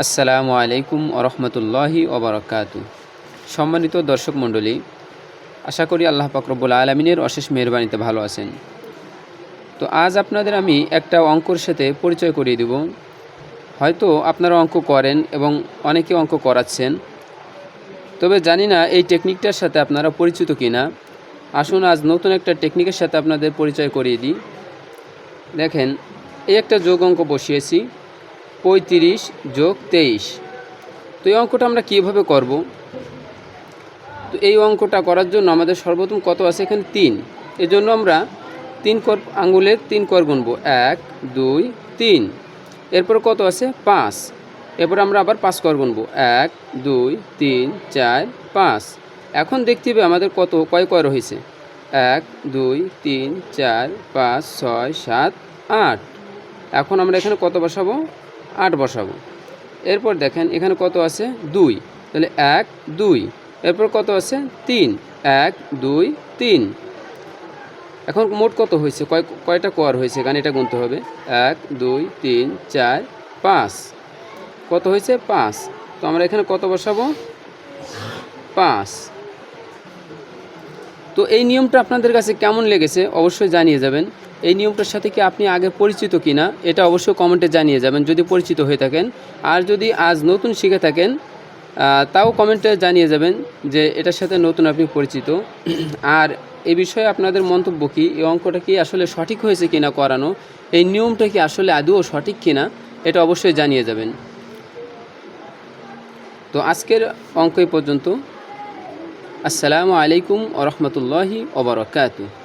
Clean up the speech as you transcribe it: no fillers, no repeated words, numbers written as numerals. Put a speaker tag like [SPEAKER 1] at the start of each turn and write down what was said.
[SPEAKER 1] আসসালামু আলাইকুম ওরহমতুল্লাহি ওবরাকাতু। সম্মানিত দর্শক মণ্ডলী, আশা করি আল্লাহ পাক রব্বুল আলামিনের অশেষ মেহেরবানিতে ভালো আছেন। তো আজ আপনাদের আমি একটা অঙ্কর সাথে পরিচয় করিয়ে দেব। হয়তো আপনারা অঙ্ক করেন এবং অনেকে অঙ্ক করাচ্ছেন, তবে জানি না এই টেকনিকটার সাথে আপনারা পরিচিত কিনা। আসুন আজ নতুন একটা টেকনিকের সাথে আপনাদের পরিচয় করিয়ে দিই। দেখেন, এই একটা যোগ অঙ্ক বসিয়েছি, 35 যোগ 23। তো এই অঙ্কটা আমরা কীভাবে করব? তো এই অঙ্কটা করার জন্য আমাদের সর্বপ্রথম কত আছে? এখানে 3। এই জন্য আমরা 3 কর আঙুলের 3 কর গুনব, 1 2 3। এরপর কত আছে? 5। এরপর আমরা আবার 5 কর গুনব, 1 2 3 4 5। এখন দেখতে হবে আমাদের কয় কর হয়েছে। 1 2 3 4 5 6 7 8। এখন আমরা এখানে কত বসাবো? 8 বসাবো। এরপর দেখেন এখানে কত আছে? 2। তাহলে 1 2। এরপর কত আছে? 3 1 2 3। এখন মোট কত হয়েছে? কয়টা কর হয়েছে এখানে এটা গুনতে হবে। 1 2 3 4 5। কত হয়েছে? 5। তো আমরা এখানে কত বসাবো? 5। তো এই নিয়মটা আপনাদের কাছে কেমন লেগেছে অবশ্যই জানিয়ে যাবেন। এই নিয়মটার সাথে কি আপনি আগে পরিচিত কিনা এটা অবশ্যই কমেন্টে জানিয়ে যাবেন যদি পরিচিত হয়ে থাকেন। আর যদি আজ নতুন শিখে থাকেন তাও কমেন্টে জানিয়ে যাবেন যে এটার সাথে নতুন আপনি পরিচিত। আর এই বিষয়ে আপনাদের মন্তব্য কি, এই অঙ্কটা কি আসলে সঠিক হয়েছে কিনা করানো, এই নিয়মটা কি আসলে আদৌ সঠিক কিনা এটা অবশ্যই জানিয়ে যাবেন। তো আজকের অঙ্ক এই পর্যন্ত। আসসালামু আলাইকুম ওরহমতুল্লাহি ওবরাকাতুহু।